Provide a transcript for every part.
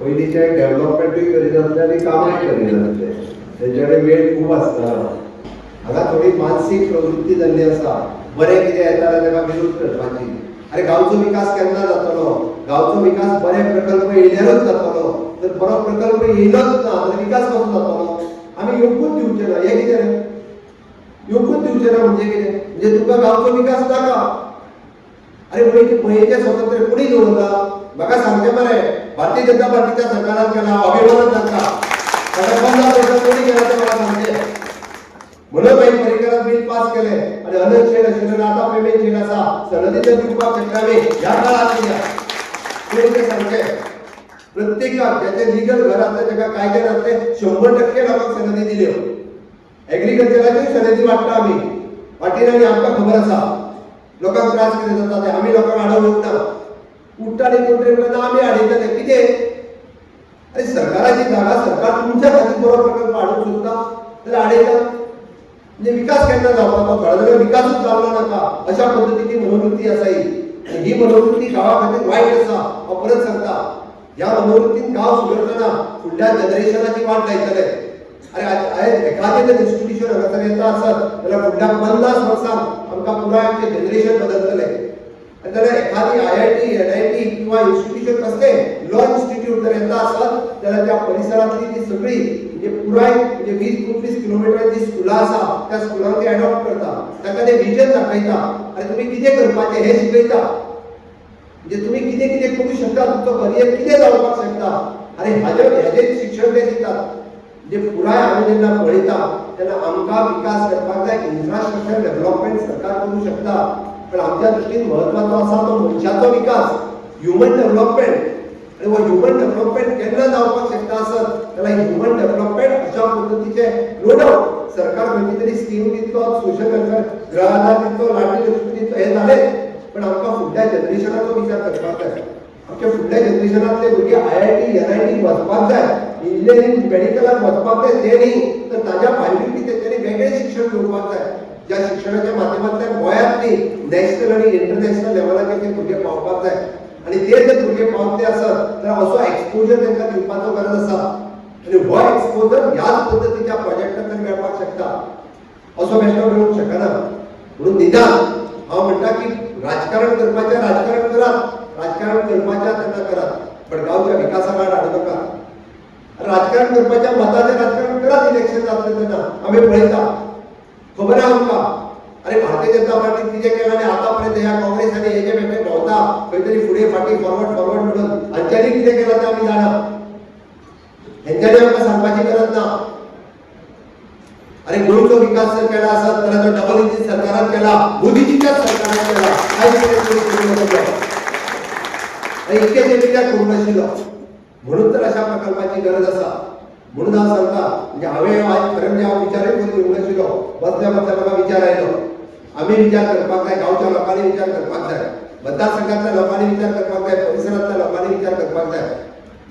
पयलींचे डेव्हलपमेंटूय करीत आसले आनी कामांय करीत आसले तेंचे कडेन वेळ खूब आसता हांगा थोडी मानसीक प्रवृत्ती जाल्ली आसा बरें कितें येता जाल्यार ताका विरोध करपाची अरे गांवचो विकास केन्ना जातलो गांवचो विकास बरे प्रकल्प येयल्यारूच जातलो जर बरो प्रकल्प येयलोच ना जाल्यार विकास कसो जातलो आमी येवकूच दिवचे ना हें कितें रे येवकूच दिवचे ना म्हणजे कितें म्हणजे तुका गांवचो विकास नाका अरे मयेचें स्वातंत्र्य कोणी दवरला म्हाका सांगचें मरे भारतीय जनता पार्टीच्या सरकारान केला अभिमान जाता ताका 15 वर्सां कोणी केला तें म्हाका सांगचें म्हणून मागीर पर्रीकरान बिल पास केलें आनी अनंत शेड आशिल्लो आतां पेमेंट शेड आसा सनदी दिवपाक शकता आमी ह्या काळांत दिल्या कोणी तें सांगचें प्रत्येकाक ज्याचे लिगल घर आसता ताका कायद्यान आसले 100% लोकांक सनदी दिल्यो एग्रीकल्चराच्यो सनदी वाडटा आमी वाटेर आनी आमकां खबर आसा लोकांक त्रास कितें जाता ते आमी लोकांक आडवूंक ना उठ्ठा आनी कोंट्रे म्हणून आमी आडयतले कितें अरे सरकाराची जागा सरकार तुमच्या खातीर बरो प्रकल्प हाडूंक सोदता जाल्यार आडयता म्हणजे विकास केन्ना जावपाचो थोडे जाल्यार विकासूच जावलो नाका अशा पद्दतीची मनोवृत्ती आसा ही मनोवृत्ती गांवा खातीर वायट आसा हांव परत सांगता ह्या मनोवृत्तीन गांव सुदरतना फुडल्या जनरेशनाची वाट लायतले अरे आयज एखादें जर इन्स्टिट्यूशन हांगासर येता आसत जाल्यार फुडल्या 50 वर्सांक आमकां पुराय आमचें जनरेशन बदलतलें जाल्यार एखादी IIT NIT किंवा इन्स्टिट्यूशन कसलें लॉ इन्स्टिट्यूट जर येता आसत जाल्यार त्या परिसरांतली ती सगळी म्हणजे पुराय म्हणजे 20-25 किलोमिटरांची स्कुलां आसा त्या स्कुलांक ते एडॉप्ट करता ताका ते विजन दाखयता आनी तुमी कितें करपाचें हें शिकयता म्हणजे तुमी कितें कितें करूं शकता तुमचो करियर कितें जावपाक शकता आनी हाजेर शिक्षण ते दितात म्हणजे पुराय आमी जेन्ना पळयता तेन्ना आमकां विकास करपाक जाय इन्फ्रास्ट्रक्चर डेव्हलपमेंट सरकार करूं शकता पण आमच्या दृश्टीन महत्वाचो आसा तो मनशाचो विकास ह्युमन डेव्हलपमेंट आनी हो ह्युमन डेव्हलपमेंट केन्ना जावपाक शकता आसत जाल्यार ह्युमन डेव्हलपमेंट अशा पद्दतीचे नो डावट सरकार खंयची तरी स्कीम दितलो सोशल वेलफेअर गृहाधार दितलो लाडली लक्ष्मी दितलो हे जालें पण आमकां फुडल्या जनरेशनाचो विचार करपाक जाय आमच्या फुडल्या जनरेशनांतले भुरगे IIT NIT वचपाक जाय इंजिनियरींग मेडिकलाक वचपाक जाय तें न्ही तर ताज्या भायलीं तेंच्यांनी वेगळें शिक्षण घेवपाक जाय ज्या शिक्षणाच्या माध्यमांतल्यान गोंयांतली नॅशनल आनी इंटरनॅशनल लेवलाचेर ते भुरगे पावपाक जाय आनी ते जर भुरगे पावतले आसत जाल्यार असो एक्सपोजर तांकां दिवपाचो गरज आसा आनी हो एक्सपोजर ह्याच पद्दतीच्या प्रोजेक्टांतल्यान मेळपाक शकता असो बेश्टो मेळूंक शकना म्हणून निदान हांव म्हणटा की राजकारण करपाचें राजकारण करात राजकारण करपाचें तेन्ना करात पण गांवच्या विकासा वाट हाडूं नाका राजकारण करपाच्या मताचें राजकारण करात इलेक्शन जातलें तेन्ना आमी पळयता खबर आहा आमकां अरे भारतीय जनता पार्टीन कितें केलां आनी आतां पर्यंत ह्या काँग्रेस आनी हेजे पेटे भोंवता खंय तरी फुडें फाटीं फॉरवर्ड म्हणून हांच्यांनी कितें केलां तें आमी जाणा हेंच्यांनी आमकां सांगपाची गरज ना अरे गोंयचो विकास जर केला आसत जाल्यार तो डबल इंजीन सरकारान केला मोदीजीच्याच सरकारान केला कांयच कितें करूंक नाशिल्लो आनी इतकें तें कित्याक करूंक नाशिल्लो म्हणून तर अशा प्रकल्पाची गरज आसा म्हणून हांव सांगता म्हणजे हांवें आज खरें म्हणजे हांव विचारूय करून येवंक नाशिल्लो बसल्या बसल्या म्हाका विचार आयलो आमी विचार करपाक जाय गांवच्या लोकांनी विचार करपाक जाय मतदारसंघांतल्या लोकांनी विचार करपाक जाय परिसरांतल्या लोकांनी विचार करपाक जाय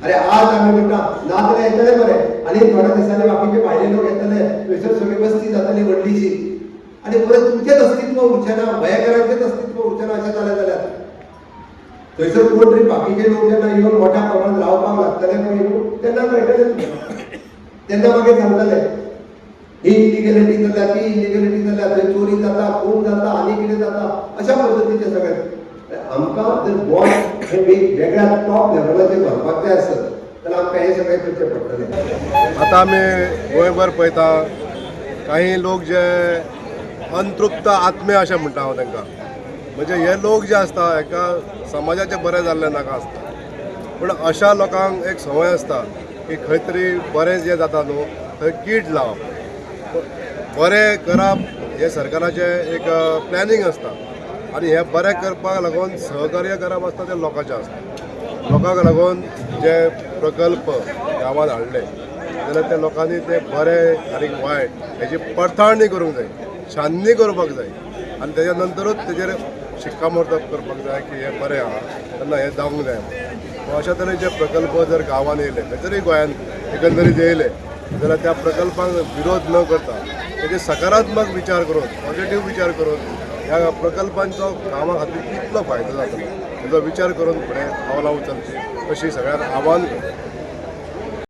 अरे आज आमी म्हणटा ना जाल्यार येतले बरे आनी थोड्या दिसांनी बाकीचे भायले लोक येतले थंयसर सगळी वस्ती जातली व्हडलीशी आनी परत तुमचेंच अस्तित्व उरचें ना गोंयकारांचेंच अस्तित्व उरचें ना अशें जालें जाल्यार थंयसर कोण तरी बाकीचे लोक जेन्ना येवन मोठ्या प्रमाणात रावपाक लागतले पळय न्हू तेन्ना कळटलें तुमकां तेन्ना मागीर सांगतले ही इलिगॅलिटी जाल्या ती इलिगॅलिटी जाल्या थंय चोरी जाता खून जाता आनी कितें जाता अशा पद्दतीचें सगळें आमकां जर गोंय हे वेगळ्या टॉप लेवलाचेर व्हरपाक जाय आसत जाल्यार आमकां हें सगळें करचें पडटलें आतां आमी गोंयभर पळयता काही लोक जे अंतृप्त आत्मे अशें म्हणटा हांव तांकां म्हणजे हे लोक जे आसता एका समाजाचें बरें जाल्लें नाका आसता पूण अशा लोकांक एक संवय आसता की खंय तरी बरें जें जाता न्हू थंय कीड लावप बरें करप हें सरकाराचें एक प्लॅनिंग आसता आनी हें बरें करपाक लागून सहकार्य करप आसता तें लोकांचें आसता लोकांक लागून जे प्रकल्प गांवांत हाडले जाल्यार त्या लोकांनी ते बरें आनी वायट हेची पडताळणी करूंक जाय छाननी करपाक जाय आनी तेज्या नंतरूच तेजेर शिक्कामोर्तब करपाक जाय की हें बरें आहा तेन्ना हें जावंक जाय अशा तरेचे प्रकल्प जर गांवांत येयले खंय गोंयांत एकंदरीत येयले जाल्यार त्या प्रकल्पांक विरोध न करता तेजे सकारात्मक विचार करून पॉझिटिव्ह विचार करून ह्या प्रकल्पांचो गांवां खातीर कितलो फायदो जातलो हेचो विचार करून फुडें पावलां उचलची अशी सगळ्यांक आव्हान करता.